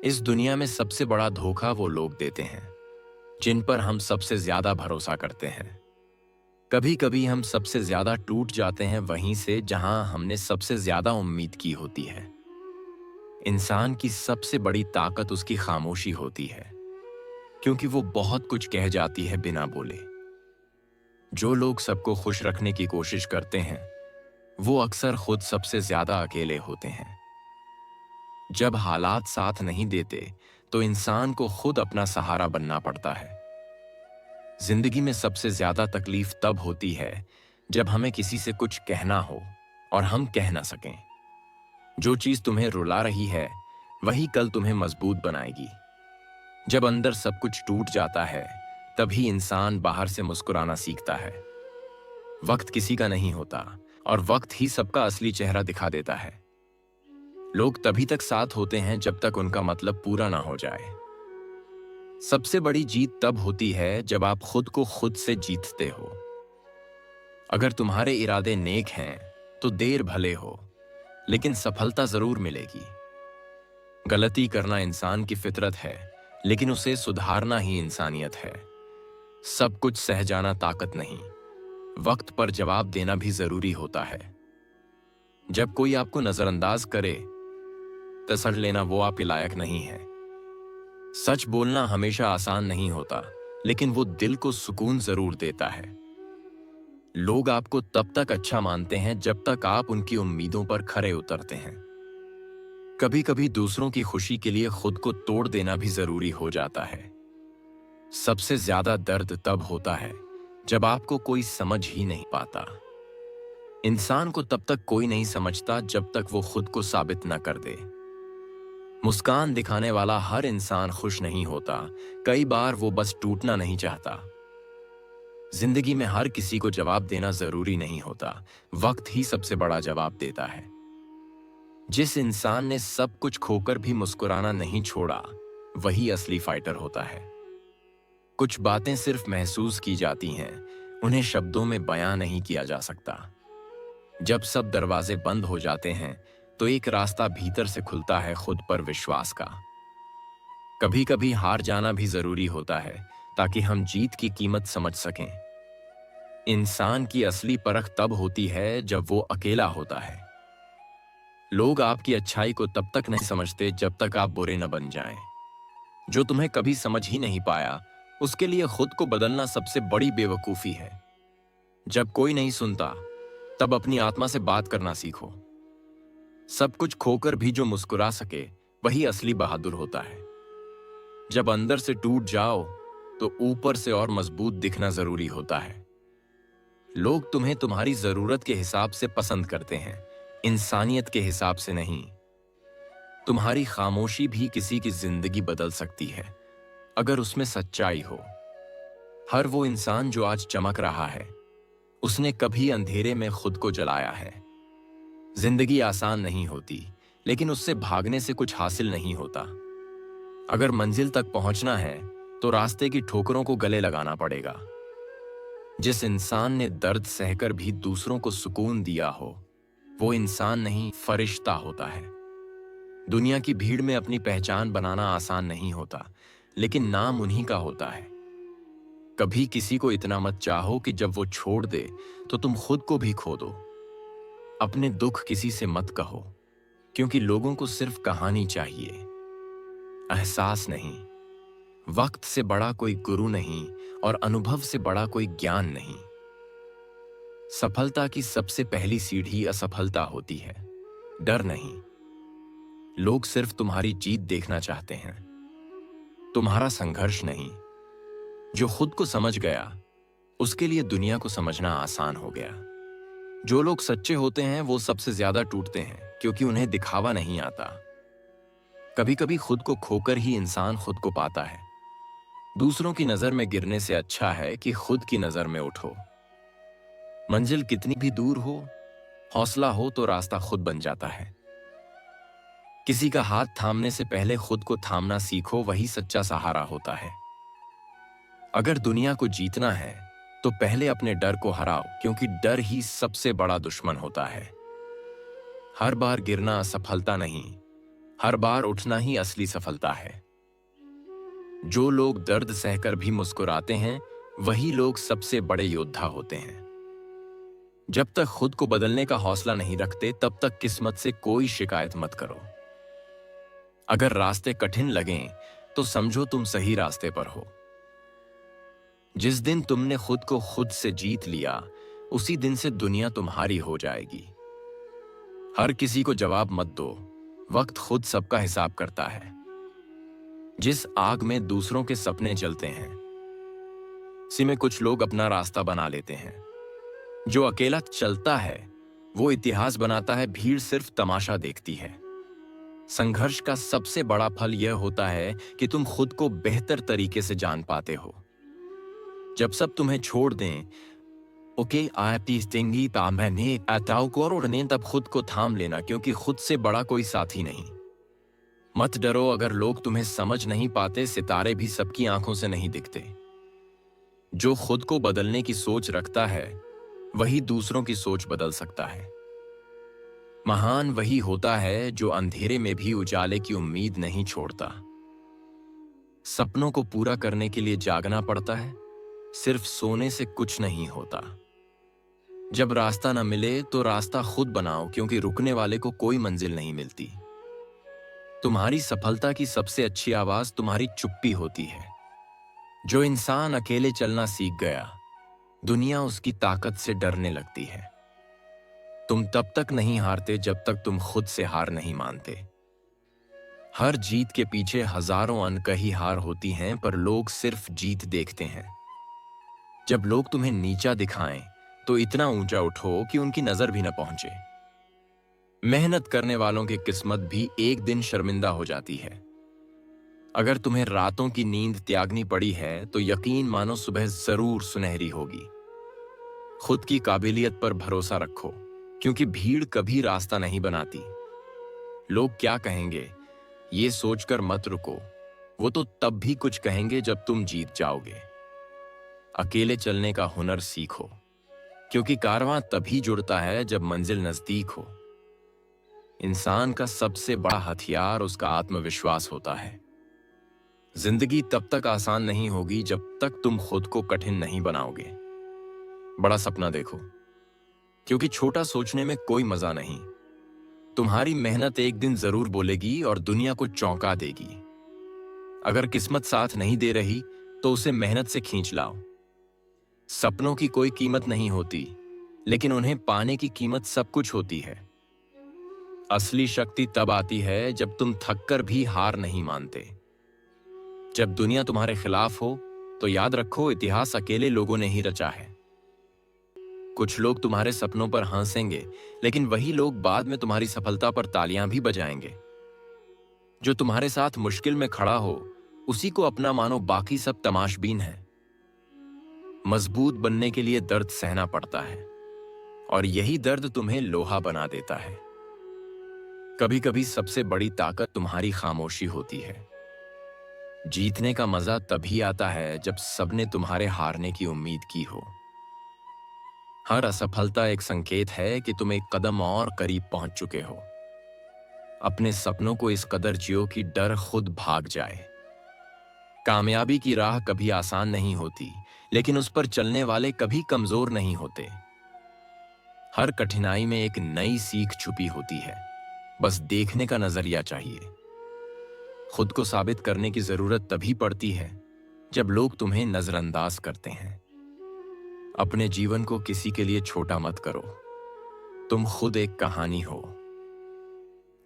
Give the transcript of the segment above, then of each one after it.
इस दुनिया में सबसे बड़ा धोखा वो लोग देते हैं जिन पर हम सबसे ज्यादा भरोसा करते हैं। कभी कभी हम सबसे ज्यादा टूट जाते हैं वहीं से जहां हमने सबसे ज्यादा उम्मीद की होती है। इंसान की सबसे बड़ी ताकत उसकी खामोशी होती है, क्योंकि वो बहुत कुछ कह जाती है बिना बोले। जो लोग सबको खुश रखने की कोशिश करते हैं वो अक्सर खुद सबसे ज्यादा अकेले होते हैं। जब हालात साथ नहीं देते तो इंसान को खुद अपना सहारा बनना पड़ता है। जिंदगी में सबसे ज्यादा तकलीफ तब होती है जब हमें किसी से कुछ कहना हो और हम कह ना सकें। जो चीज तुम्हें रुला रही है वही कल तुम्हें मजबूत बनाएगी। जब अंदर सब कुछ टूट जाता है तभी इंसान बाहर से मुस्कुराना सीखता है। वक्त किसी का नहीं होता और वक्त ही सबका असली चेहरा दिखा देता है। लोग तभी तक साथ होते हैं जब तक उनका मतलब पूरा ना हो जाए। सबसे बड़ी जीत तब होती है जब आप खुद को खुद से जीतते हो। अगर तुम्हारे इरादे नेक हैं तो देर भले हो, लेकिन सफलता जरूर मिलेगी। गलती करना इंसान की फितरत है, लेकिन उसे सुधारना ही इंसानियत है। सब कुछ सह जाना ताकत नहीं, वक्त पर जवाब देना भी जरूरी होता है। जब कोई आपको नजरअंदाज करे तो समझ लेना वो आपके लायक नहीं है। सच बोलना हमेशा आसान नहीं होता, लेकिन वो दिल को सुकून जरूर देता है। लोग आपको तब तक अच्छा मानते हैं जब तक आप उनकी उम्मीदों पर खरे उतरते हैं। कभी कभी दूसरों की खुशी के लिए खुद को तोड़ देना भी जरूरी हो जाता है। सबसे ज्यादा दर्द तब होता है जब आपको कोई समझ ही नहीं पाता। इंसान को तब तक कोई नहीं समझता जब तक वो खुद को साबित न कर दे। मुस्कान दिखाने वाला हर इंसान खुश नहीं होता, कई बार वो बस टूटना नहीं चाहता। जिंदगी में हर किसी को जवाब देना जरूरी नहीं होता, वक्त ही सबसे बड़ा जवाब देता है। जिस इंसान ने सब कुछ खोकर भी मुस्कुराना नहीं छोड़ा वही असली फाइटर होता है। कुछ बातें सिर्फ महसूस की जाती हैं, उन्हें शब्दों में बयां नहीं किया जा सकता। जब सब दरवाजे बंद हो जाते हैं तो एक रास्ता भीतर से खुलता है, खुद पर विश्वास का। कभी कभी हार जाना भी जरूरी होता है ताकि हम जीत की कीमत समझ सकें। इंसान की असली परख तब होती है जब वो अकेला होता है। लोग आपकी अच्छाई को तब तक नहीं समझते जब तक आप बुरे न बन जाएं। जो तुम्हें कभी समझ ही नहीं पाया उसके लिए खुद को बदलना सबसे बड़ी बेवकूफी है। जब कोई नहीं सुनता तब अपनी आत्मा से बात करना सीखो। सब कुछ खोकर भी जो मुस्कुरा सके वही असली बहादुर होता है। जब अंदर से टूट जाओ तो ऊपर से और मजबूत दिखना जरूरी होता है। लोग तुम्हें तुम्हारी जरूरत के हिसाब से पसंद करते हैं, इंसानियत के हिसाब से नहीं। तुम्हारी खामोशी भी किसी की जिंदगी बदल सकती है अगर उसमें सच्चाई हो। हर वो इंसान जो आज चमक रहा है उसने कभी अंधेरे में खुद को जलाया है। जिंदगी आसान नहीं होती, लेकिन उससे भागने से कुछ हासिल नहीं होता। अगर मंजिल तक पहुंचना है तो रास्ते की ठोकरों को गले लगाना पड़ेगा। जिस इंसान ने दर्द सहकर भी दूसरों को सुकून दिया हो वो इंसान नहीं, फरिश्ता होता है। दुनिया की भीड़ में अपनी पहचान बनाना आसान नहीं होता, लेकिन नाम उन्हीं का होता है। कभी किसी को इतना मत चाहो कि जब वो छोड़ दे तो तुम खुद को भी खो दो। अपने दुख किसी से मत कहो, क्योंकि लोगों को सिर्फ कहानी चाहिए, एहसास नहीं। वक्त से बड़ा कोई गुरु नहीं और अनुभव से बड़ा कोई ज्ञान नहीं। सफलता की सबसे पहली सीढ़ी असफलता होती है, डर नहीं। लोग सिर्फ तुम्हारी जीत देखना चाहते हैं, तुम्हारा संघर्ष नहीं। जो खुद को समझ गया उसके लिए दुनिया को समझना आसान हो गया। जो लोग सच्चे होते हैं वो सबसे ज्यादा टूटते हैं, क्योंकि उन्हें दिखावा नहीं आता। कभी कभी खुद को खोकर ही इंसान खुद को पाता है। दूसरों की नजर में गिरने से अच्छा है कि खुद की नजर में उठो। मंजिल कितनी भी दूर हो, हौसला हो तो रास्ता खुद बन जाता है। किसी का हाथ थामने से पहले खुद को थामना सीखो, वही सच्चा सहारा होता है। अगर दुनिया को जीतना है तो पहले अपने डर को हराओ, क्योंकि डर ही सबसे बड़ा दुश्मन होता है। हर बार गिरना असफलता नहीं, हर बार उठना ही असली सफलता है। जो लोग दर्द सहकर भी मुस्कुराते हैं, वही लोग सबसे बड़े योद्धा होते हैं। जब तक खुद को बदलने का हौसला नहीं रखते, तब तक किस्मत से कोई शिकायत मत करो। अगर रास्ते कठिन लगें, तो समझो तुम सही रास्ते पर हो। जिस दिन तुमने खुद को खुद से जीत लिया, उसी दिन से दुनिया तुम्हारी हो जाएगी। हर किसी को जवाब मत दो, वक्त खुद सबका हिसाब करता है। जिस आग में दूसरों के सपने जलते हैं, उसी में कुछ लोग अपना रास्ता बना लेते हैं। जो अकेला चलता है, वो इतिहास बनाता है, भीड़ सिर्फ तमाशा देखती है। संघर्ष का सबसे बड़ा फल यह होता है कि तुम खुद को बेहतर तरीके से जान पाते हो। जब सब तुम्हें छोड़ दें, ओके आती मैंने अताओ को और उड़ने, तब खुद को थाम लेना, क्योंकि खुद से बड़ा कोई साथी नहीं। मत डरो अगर लोग तुम्हें समझ नहीं पाते, सितारे भी सबकी आंखों से नहीं दिखते। जो खुद को बदलने की सोच रखता है, वही दूसरों की सोच बदल सकता है। महान वही होता है जो अंधेरे में भी उजाले की उम्मीद नहीं छोड़ता। सपनों को पूरा करने के लिए जागना पड़ता है, सिर्फ सोने से कुछ नहीं होता। जब रास्ता न मिले तो रास्ता खुद बनाओ, क्योंकि रुकने वाले को कोई मंजिल नहीं मिलती। तुम्हारी सफलता की सबसे अच्छी आवाज तुम्हारी चुप्पी होती है। जो इंसान अकेले चलना सीख गया, दुनिया उसकी ताकत से डरने लगती है। तुम तब तक नहीं हारते जब तक तुम खुद से हार नहीं मानते। हर जीत के पीछे हजारों अनकही हार होती हैं, पर लोग सिर्फ जीत देखते हैं। जब लोग तुम्हें नीचा दिखाएं, तो इतना ऊंचा उठो कि उनकी नजर भी न पहुंचे। मेहनत करने वालों की किस्मत भी एक दिन शर्मिंदा हो जाती है। अगर तुम्हें रातों की नींद त्यागनी पड़ी है, तो यकीन मानो सुबह जरूर सुनहरी होगी। खुद की काबिलियत पर भरोसा रखो, क्योंकि भीड़ कभी रास्ता नहीं बनाती। लोग क्या कहेंगे, ये सोचकर मत रुको, वो तो तब भी कुछ कहेंगे जब तुम जीत जाओगे। अकेले चलने का हुनर सीखो, क्योंकि कारवां तभी जुड़ता है जब मंजिल नजदीक हो। इंसान का सबसे बड़ा हथियार उसका आत्मविश्वास होता है। जिंदगी तब तक आसान नहीं होगी जब तक तुम खुद को कठिन नहीं बनाओगे। बड़ा सपना देखो, क्योंकि छोटा सोचने में कोई मजा नहीं। तुम्हारी मेहनत एक दिन जरूर बोलेगी और दुनिया को चौंका देगी। अगर किस्मत साथ नहीं दे रही, तो उसे मेहनत से खींच लाओ। सपनों की कोई कीमत नहीं होती, लेकिन उन्हें पाने की कीमत सब कुछ होती है। असली शक्ति तब आती है जब तुम थककर भी हार नहीं मानते। जब दुनिया तुम्हारे खिलाफ हो, तो याद रखो, इतिहास अकेले लोगों ने ही रचा है। कुछ लोग तुम्हारे सपनों पर हंसेंगे, लेकिन वही लोग बाद में तुम्हारी सफलता पर तालियां भी बजाएंगे। जो तुम्हारे साथ मुश्किल में खड़ा हो, उसी को अपना मानो, बाकी सब तमाशबीन है। मजबूत बनने के लिए दर्द सहना पड़ता है, और यही दर्द तुम्हें लोहा बना देता है। कभी कभी सबसे बड़ी ताकत तुम्हारी खामोशी होती है। जीतने का मजा तभी आता है जब सबने तुम्हारे हारने की उम्मीद की हो। हर असफलता एक संकेत है कि तुम एक कदम और करीब पहुंच चुके हो। अपने सपनों को इस कदर जियो कि डर खुद भाग जाए। कामयाबी की राह कभी आसान नहीं होती, लेकिन उस पर चलने वाले कभी कमजोर नहीं होते। हर कठिनाई में एक नई सीख छुपी होती है, बस देखने का नजरिया चाहिए। खुद को साबित करने की जरूरत तभी पड़ती है जब लोग तुम्हें नजरअंदाज करते हैं। अपने जीवन को किसी के लिए छोटा मत करो। तुम खुद एक कहानी हो।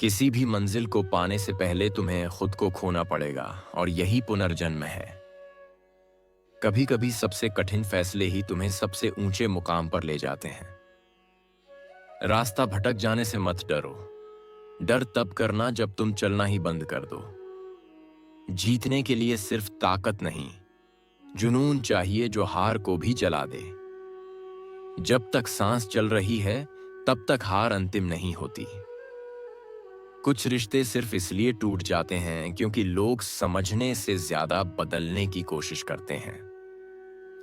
किसी भी मंजिल को पाने से पहले तुम्हें खुद को खोना पड़ेगा, और यही पुनर्जन्म है। कभी कभी सबसे कठिन फैसले ही तुम्हें सबसे ऊंचे मुकाम पर ले जाते हैं। रास्ता भटक जाने से मत डरो। डर तब करना जब तुम चलना ही बंद कर दो। जीतने के लिए सिर्फ ताकत नहीं, जुनून चाहिए जो हार को भी जला दे। जब तक सांस चल रही है, तब तक हार अंतिम नहीं होती। कुछ रिश्ते सिर्फ इसलिए टूट जाते हैं क्योंकि लोग समझने से ज्यादा बदलने की कोशिश करते हैं।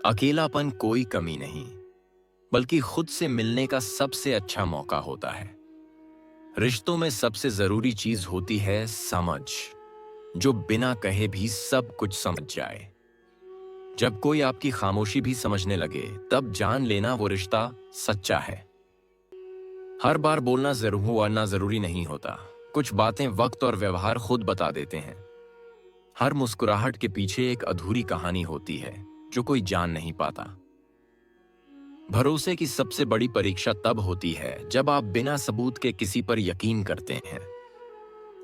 अकेलापन कोई कमी नहीं, बल्कि खुद से मिलने का सबसे अच्छा मौका होता है। रिश्तों में सबसे जरूरी चीज होती है समझ, जो बिना कहे भी सब कुछ समझ जाए। जब कोई आपकी खामोशी भी समझने लगे, तब जान लेना वो रिश्ता सच्चा है। हर बार बोलना वरना जरूरी नहीं होता। कुछ बातें वक्त और व्यवहार खुद बता देते हैं। हर मुस्कुराहट के पीछे एक अधूरी कहानी होती है जो कोई जान नहीं पाता। भरोसे की सबसे बड़ी परीक्षा तब होती है जब आप बिना सबूत के किसी पर यकीन करते हैं।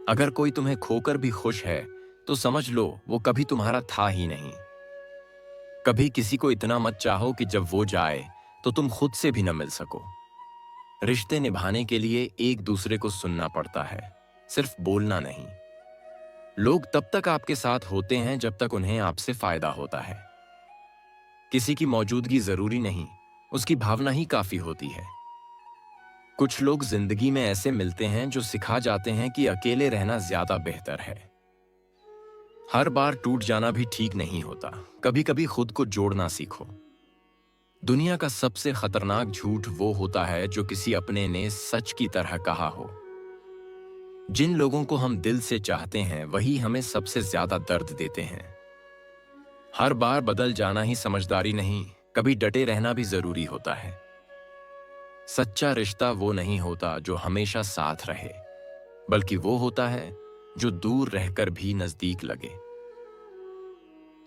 अगर कोई तुम्हें खोकर भी खुश है, तो समझ लो वो कभी तुम्हारा था ही नहीं। कभी किसी को इतना मत चाहो कि जब वो जाए तो तुम खुद से भी न मिल सको। रिश्ते निभाने के लिए एक दूसरे को सुनना पड़ता है, सिर्फ बोलना नहीं। लोग तब तक आपके साथ होते हैं जब तक उन्हें आपसे फायदा होता है। किसी की मौजूदगी जरूरी नहीं, उसकी भावना ही काफी होती है। कुछ लोग जिंदगी में ऐसे मिलते हैं जो सिखा जाते हैं कि अकेले रहना ज्यादा बेहतर है। हर बार टूट जाना भी ठीक नहीं होता। कभी कभी खुद को जोड़ना सीखो। दुनिया का सबसे खतरनाक झूठ वो होता है जो किसी अपने ने सच की तरह कहा हो। जिन लोगों को हम दिल से चाहते हैं वही हमें सबसे ज्यादा दर्द देते हैं। हर बार बदल जाना ही समझदारी नहीं, कभी डटे रहना भी जरूरी होता है। सच्चा रिश्ता वो नहीं होता जो हमेशा साथ रहे, बल्कि वो होता है जो दूर रहकर भी नजदीक लगे।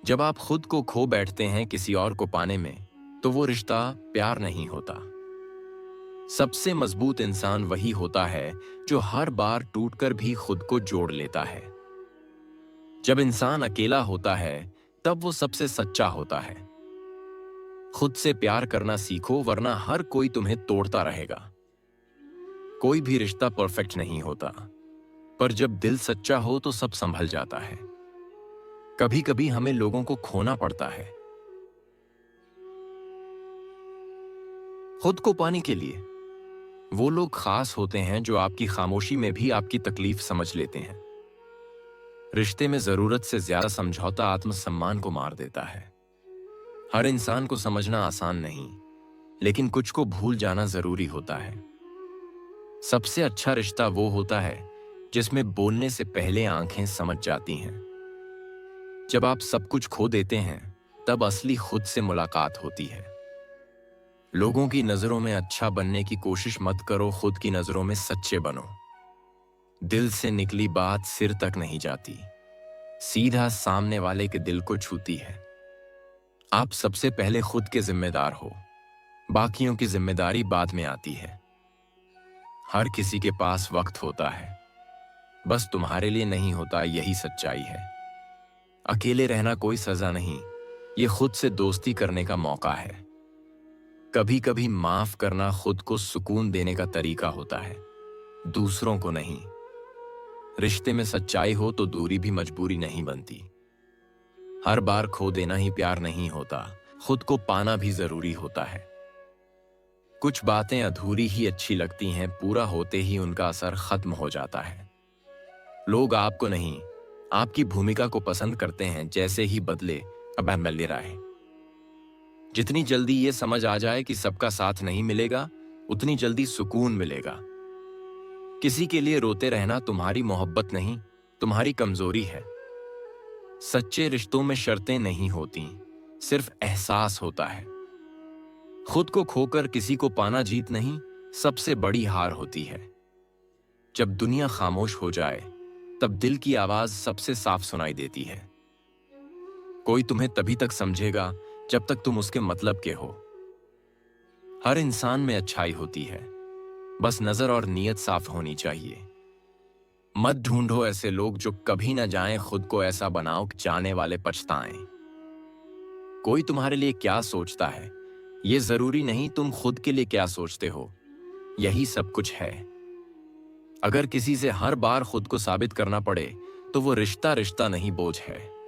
जब आप खुद को खो बैठते हैं किसी और को पाने में, तो वो रिश्ता प्यार नहीं होता। सबसे मजबूत इंसान वही होता है जो हर बार टूटकर भी खुद को जोड़ लेता है। जब इंसान अकेला होता है, तब वो सबसे सच्चा होता है। खुद से प्यार करना सीखो, वरना हर कोई तुम्हें तोड़ता रहेगा। कोई भी रिश्ता परफेक्ट नहीं होता, पर जब दिल सच्चा हो तो सब संभल जाता है। कभी कभी हमें लोगों को खोना पड़ता है खुद को पाने के लिए। वो लोग खास होते हैं जो आपकी खामोशी में भी आपकी तकलीफ समझ लेते हैं। रिश्ते में जरूरत से ज्यादा समझौता आत्मसम्मान को मार देता है। हर इंसान को समझना आसान नहीं, लेकिन कुछ को भूल जाना जरूरी होता है। सबसे अच्छा रिश्ता वो होता है जिसमें बोलने से पहले आंखें समझ जाती हैं। जब आप सब कुछ खो देते हैं, तब असली खुद से मुलाकात होती है। लोगों की नजरों में अच्छा बनने की कोशिश मत करो, खुद की नजरों में सच्चे बनो। दिल से निकली बात सिर तक नहीं जाती, सीधा सामने वाले के दिल को छूती है। आप सबसे पहले खुद के जिम्मेदार हो, बाकियों की जिम्मेदारी बाद में आती है। हर किसी के पास वक्त होता है, बस तुम्हारे लिए नहीं होता, यही सच्चाई है। अकेले रहना कोई सजा नहीं, ये खुद से दोस्ती करने का मौका है। कभी कभी माफ करना खुद को सुकून देने का तरीका होता है, दूसरों को नहीं। रिश्ते में सच्चाई हो तो दूरी भी मजबूरी नहीं बनती। हर बार खो देना ही प्यार नहीं होता, खुद को पाना भी जरूरी होता है। कुछ बातें अधूरी ही अच्छी लगती हैं, पूरा होते ही उनका असर खत्म हो जाता है। लोग आपको नहीं, आपकी भूमिका को पसंद करते हैं। जैसे ही बदले अब मिल रहा है। जितनी जल्दी ये समझ आ जाए कि सबका साथ नहीं मिलेगा, उतनी जल्दी सुकून मिलेगा। किसी के लिए रोते रहना तुम्हारी मोहब्बत नहीं, तुम्हारी कमजोरी है। सच्चे रिश्तों में शर्तें नहीं होती, सिर्फ एहसास होता है। खुद को खोकर किसी को पाना जीत नहीं, सबसे बड़ी हार होती है। जब दुनिया खामोश हो जाए, तब दिल की आवाज सबसे साफ सुनाई देती है। कोई तुम्हें तभी तक समझेगा जब तक तुम उसके मतलब के हो। हर इंसान में अच्छाई होती है, बस नजर और नीयत साफ होनी चाहिए। मत ढूंढो ऐसे लोग जो कभी ना जाएं, खुद को ऐसा बनाओ कि जाने वाले पछताएं। कोई तुम्हारे लिए क्या सोचता है, ये जरूरी नहीं तुम खुद के लिए क्या सोचते हो, यही सब कुछ है। अगर किसी से हर बार खुद को साबित करना पड़े, तो वो रिश्ता रिश्ता नहीं, बोझ है।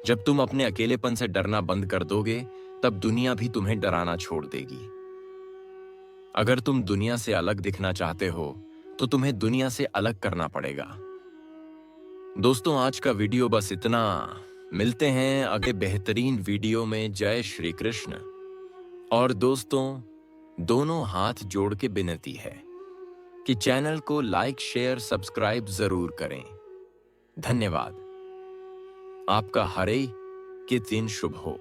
जब तुम अपने अकेलेपन से डरना बंद कर दोगे, तब दुनिया भी तुम्हें डराना छोड़ देगी। अगर तुम दुनिया से अलग दिखना चाहते हो, तो तुम्हें दुनिया से अलग करना पड़ेगा। दोस्तों, आज का वीडियो बस इतना। मिलते हैं अगले बेहतरीन वीडियो में। जय श्री कृष्ण। और दोस्तों, दोनों हाथ जोड़ के विनती है, कि चैनल को लाइक शेयर सब्सक्राइब जरूर करें। धन्यवाद। आपका हर एक दिन शुभ हो।